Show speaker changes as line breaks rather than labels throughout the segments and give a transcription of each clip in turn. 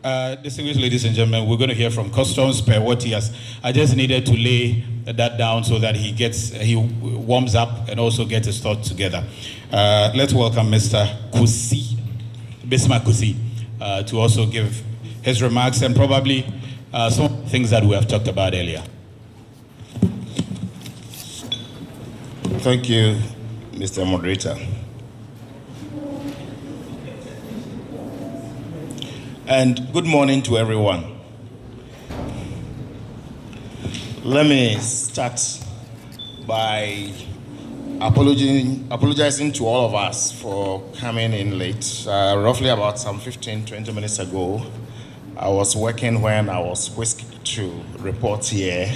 Distinguished ladies and gentlemen, we're going to hear from Customs per what he has. I just needed to lay that down so that he warms up and also gets his thoughts together. Let's welcome Mr. Kissi, Bismark Kissi, to also give his remarks and probably some things that we have talked about earlier.
Thank you, Mr. Moderator. And good morning to everyone. Let me start by apologizing to all of us for coming in late. Roughly about some 15-20 minutes ago, I was working when I was whisked to report here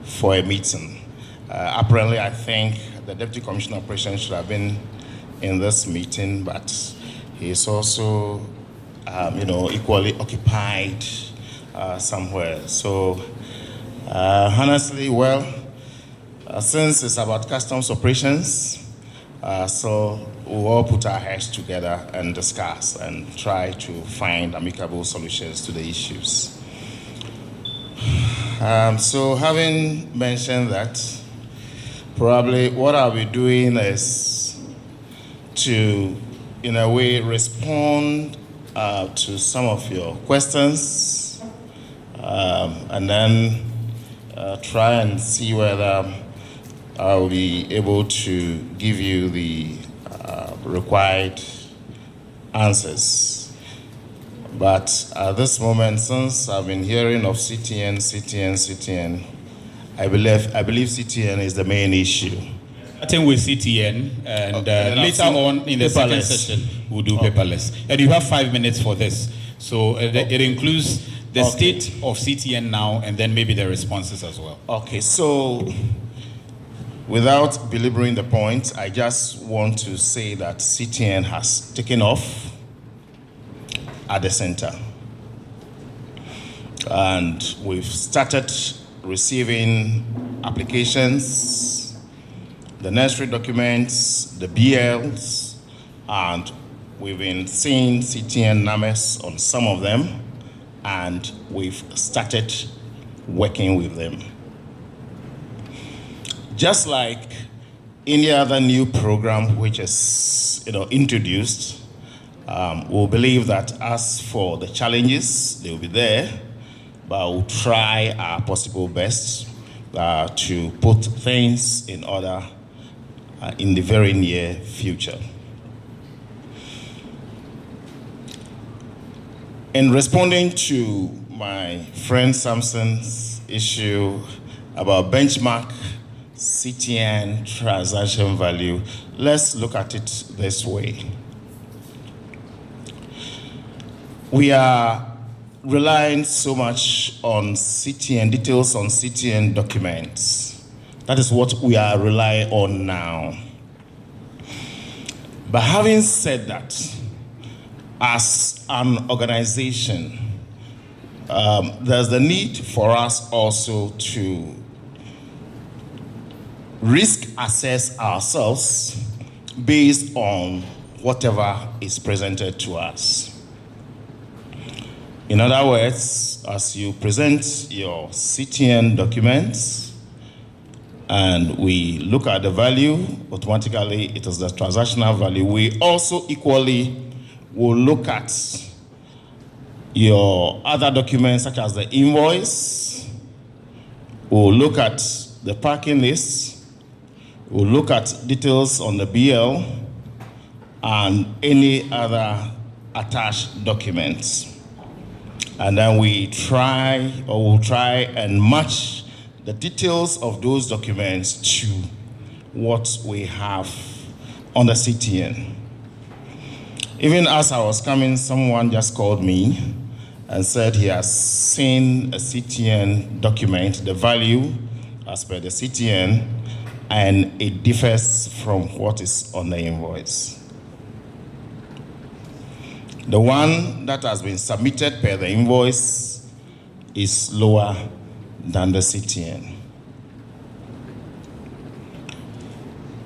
for a meeting. Apparently, I think the Deputy Commissioner of Operations should have been in this meeting, but he's also equally occupied somewhere. So, honestly, since it's about customs operations, so we'll all put our heads together and discuss and try to find amicable solutions to the issues. So, having mentioned that, probably what I'll be doing is to, in a way, respond to some of your questions, and then try and see whether I'll be able to give you the required answers. But at this moment, since I've been hearing of CTN, I believe CTN is the main issue.
Starting with CTN, and later on in the second session, we'll do paperless. And you have 5 minutes for this. So it includes the state of CTN now, and then maybe the responses as well.
Okay, so without belaboring the point, I just want to say that CTN has taken off at the center. And we've started receiving applications, the necessary documents, the BLs, and we've been seeing CTN numbers on some of them, and we've started working with them. Just like any other new program which is introduced, we'll believe that as for the challenges, they'll be there, but we'll try our possible best to put things in order in the very near future. In responding to my friend Samson's issue about benchmark CTN transaction value, let's look at it this way. We are relying so much on CTN, details on CTN documents. That is what we are relying on now. But having said that, as an organization, there's the need for us also to risk assess ourselves based on whatever is presented to us. In other words, as you present your CTN documents and we look at the value, automatically it is the transactional value. We also equally will look at your other documents such as the invoice, we'll look at the parking list, we'll look at details on the BL and any other attached documents. And then we'll try and match the details of those documents to what we have on the CTN. Even as I was coming, someone just called me and said he has seen a CTN document, the value as per the CTN, and it differs from what is on the invoice. The one that has been submitted per the invoice is lower than the CTN.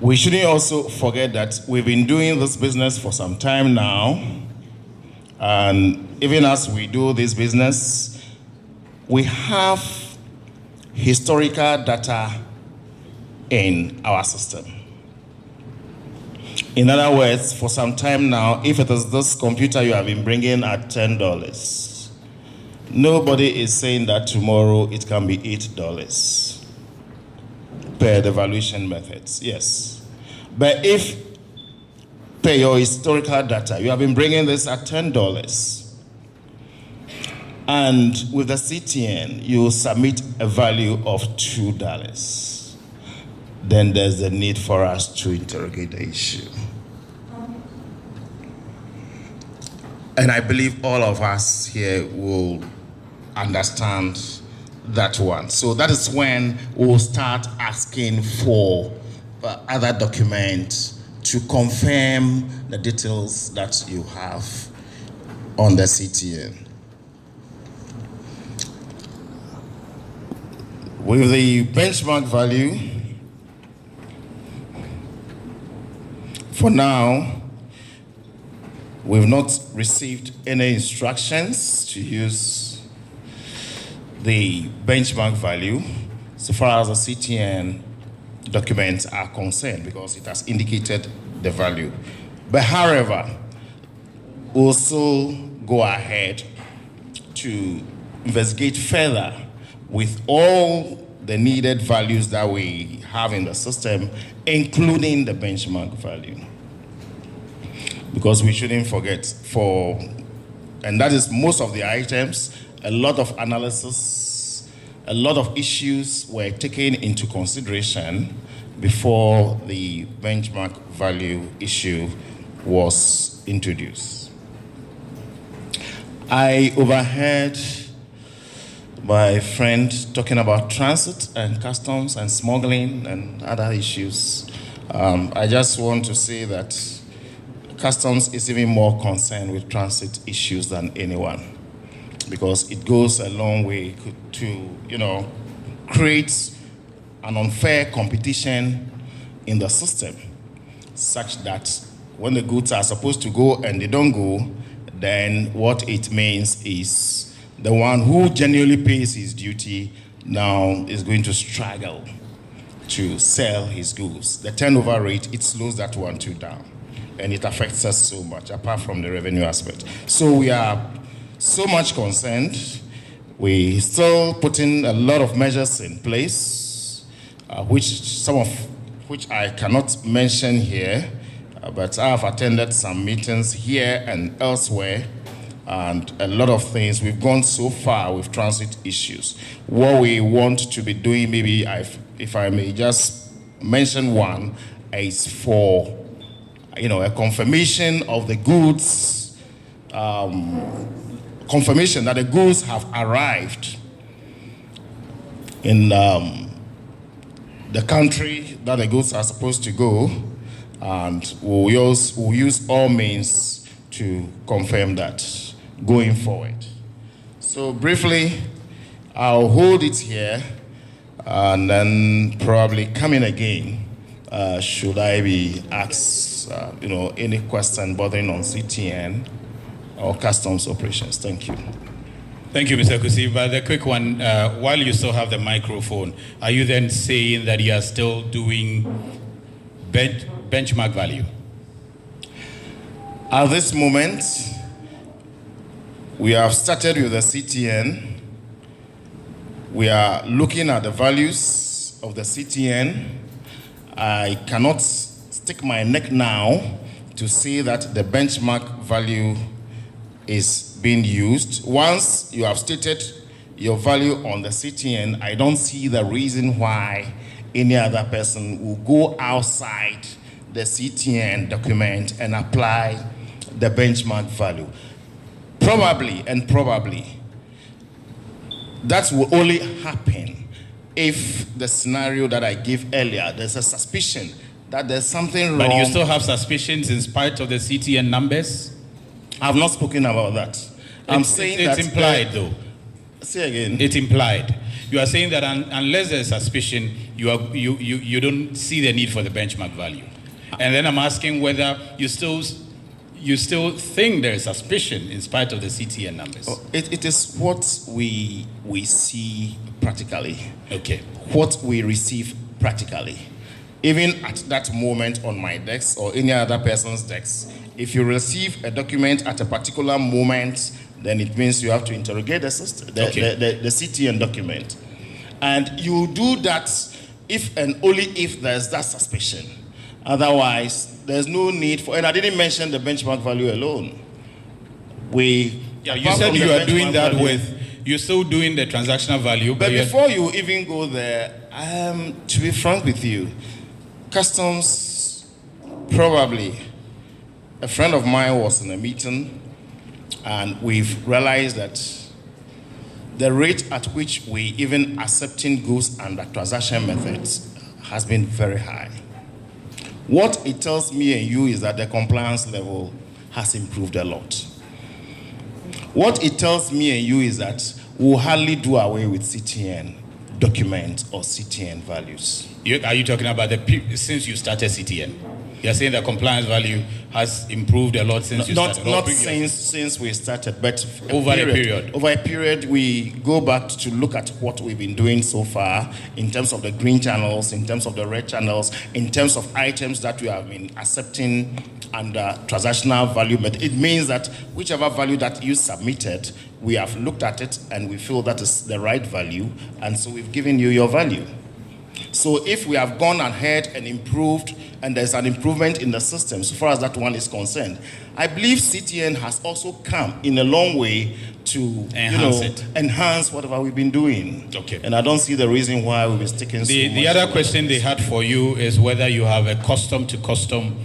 We shouldn't also forget that we've been doing this business for some time now, and even as we do this business, we have historical data in our system. In other words, for some time now, if it is this computer you have been bringing at $10, nobody is saying that tomorrow it can be $8 per the valuation methods, yes. But if per your historical data, you have been bringing this at $10, and with the CTN, you submit a value of $2, then there's the need for us to interrogate the issue. And I believe all of us here will understand that one. So that is when we'll start asking for other documents to confirm the details that you have on the CTN. With the benchmark value, for now, we've not received any instructions to use the benchmark value so far as the CTN documents are concerned, because it has indicated the value. But however, we'll still go ahead to investigate further with all the needed values that we have in the system, including the benchmark value. Because we shouldn't forget, and that is most of the items, a lot of analysis, a lot of issues were taken into consideration before the benchmark value issue was introduced. I overheard my friend talking about transit and customs and smuggling and other issues. I just want to say that customs is even more concerned with transit issues than anyone, because it goes a long way to, create an unfair competition in the system, such that when the goods are supposed to go and they don't go, then what it means is the one who genuinely pays his duty now is going to struggle to sell his goods. The turnover rate, it slows that one too down. And it affects us so much, apart from the revenue aspect. So we are so much concerned. We still putting a lot of measures in place, some of which I cannot mention here, but I have attended some meetings here and elsewhere, and a lot of things. We've gone so far with transit issues. What we want to be doing, maybe if I may just mention one, is for a confirmation of the goods, confirmation that the goods have arrived in the country that the goods are supposed to go, and we'll use all means to confirm that going forward. So briefly, I'll hold it here, and then probably come in again should I be asked any question bothering on CTN or customs operations. Thank you.
Thank you, Mr. Kissi. But the quick one, while you still have the microphone, are you then saying that you are still doing benchmark value?
At this moment, we have started with the CTN. We are looking at the values of the CTN. I cannot stick my neck now to say that the benchmark value is being used. Once you have stated your value on the CTN, I don't see the reason why any other person will go outside the CTN document and apply the benchmark value. Probably, that will only happen if the scenario that I gave earlier, there's a suspicion that there's something wrong.
But you still have suspicions in spite of the CTN numbers?
I've not spoken about that. I'm saying
it's implied, though.
Say again.
It's implied. You are saying that unless there's suspicion, you don't see the need for the benchmark value. And then I'm asking whether you still you still think there is suspicion in spite of the CTN numbers?
It is what we see practically.
Okay.
What we receive practically. Even at that moment on my desk or any other person's desk, if you receive a document at a particular moment, then it means you have to interrogate the system, the CTN document. And you do that if and only if there's that suspicion. Otherwise, there's no need for, and I didn't mention the benchmark value alone.
You said you are doing that
value,
you're still doing the transactional value.
But before you even go there, to be frank with you, customs, probably, a friend of mine was in a meeting and we've realized that the rate at which we even accepting goods under transaction methods has been very high. What it tells me and you is that the compliance level has improved a lot. What it tells me and you is that we'll hardly do away with CTN document or CTN values.
Are you talking about since you started CTN? You're saying the compliance value has improved a lot since you started?
Not since we started, but
over a period.
Over a period, we go back to look at what we've been doing so far in terms of the green channels, in terms of the red channels, in terms of items that we have been accepting under transactional value. But it means that whichever value that you submitted, we have looked at it and we feel that is the right value, and so we've given you your value. So if we have gone ahead and improved, and there's an improvement in the system so far as that one is concerned, I believe CTN has also come in a long way to enhance whatever we've been doing.
Okay.
And I don't see the reason why we've been sticking so much.
The other question they had for you is whether you have a custom-to-custom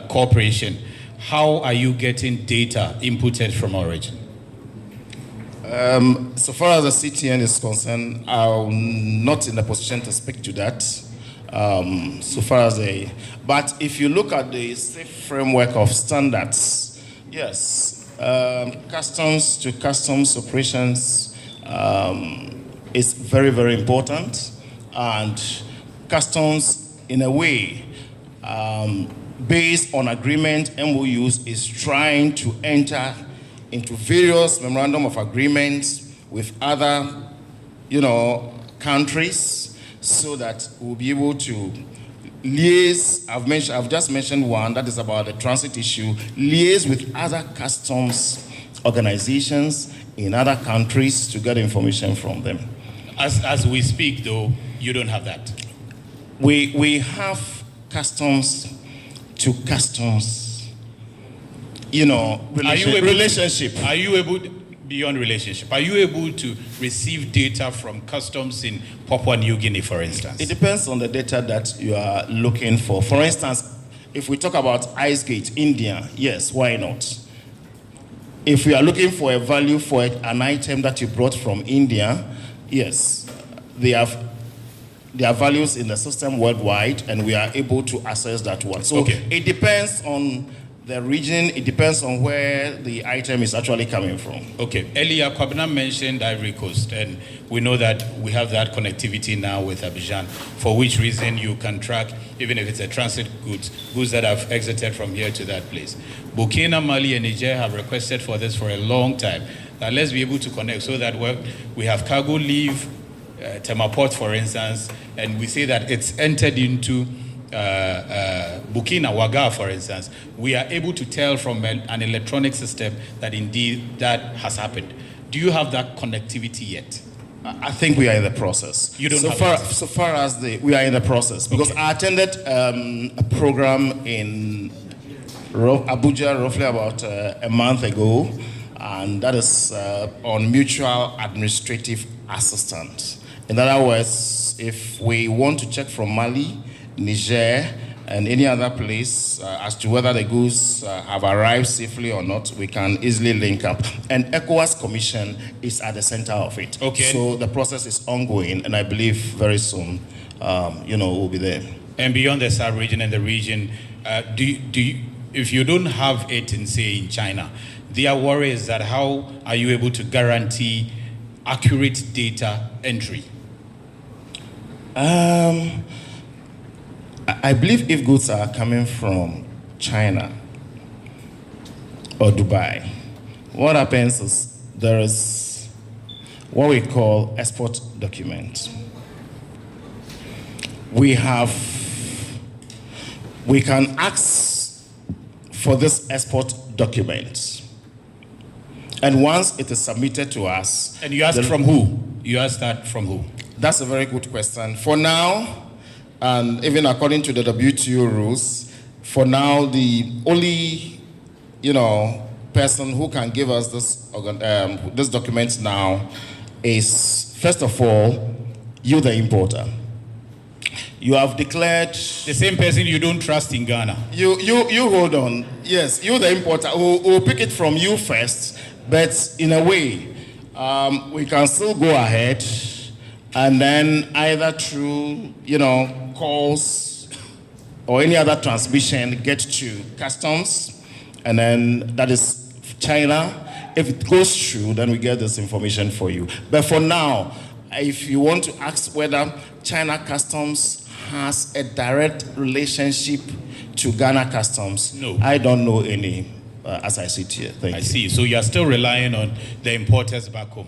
cooperation. How are you getting data inputted from origin?
So far as the CTN is concerned, I'm not in a position to speak to that. But if you look at the safe framework of standards, yes, customs to customs operations is very, very important. And customs, in a way, based on agreement, MOUs, is trying to enter into various memorandum of agreements with other, countries, so that we'll be able to liaise. I've just mentioned one that is about the transit issue. Liaise with other customs organizations in other countries to get information from them.
As we speak, though, you don't have that.
We have customs to customs. Relationship.
Are you able, beyond relationship, are you able to receive data from customs in Papua New Guinea, for instance?
It depends on the data that you are looking for. For instance, if we talk about IceGate, India, yes, why not? If we are looking for a value for an item that you brought from India, yes, there are values in the system worldwide, and we are able to access that one. So It depends on the region, it depends on where the item is actually coming from.
Okay. Earlier, Kwabena mentioned Ivory Coast, and we know that we have that connectivity now with Abidjan, for which reason you can track, even if it's a transit goods that have exited from here to that place. Burkina, Mali, and Niger have requested for this for a long time. That let's be able to connect so that we have cargo leave Temaport, for instance, and we say that it's entered into Burkina, Ouaga, for instance, we are able to tell from an electronic system that indeed that has happened. Do you have that connectivity yet?
I think we are in the process.
You don't
so
have
far,
it?
So far as we are in the process, because I attended a program in Abuja roughly about a month ago, and that is on mutual administrative assistance. In other words, if we want to check from Mali, Niger, and any other place as to whether the goods have arrived safely or not, we can easily link up. And ECOWAS Commission is at the center of it.
Okay.
So the process is ongoing, and I believe very soon, we'll be there.
And beyond the sub-region and the region, if you don't have it in, say, in China, their worry is that how are you able to guarantee accurate data entry?
I believe if goods are coming from China, or Dubai, what happens is there is what we call export document. We can ask for this export document. And once it is submitted to us...
And you ask from who? You ask that from who?
That's a very good question. For now, and even according to the WTO rules, for now, the only, person who can give us this document now is, first of all, you, the importer. You have declared...
The same person you don't trust in Ghana.
You hold on. Yes, you, the importer, we'll pick it from you first, but in a way, we can still go ahead and then either through, calls or any other transmission get to customs, and then that is China. If it goes through, then we get this information for you. But for now, if you want to ask whether China Customs has a direct relationship to Ghana Customs,
no,
I don't know any as I sit here. Thank you.
I see. So you are still relying on the importers back home.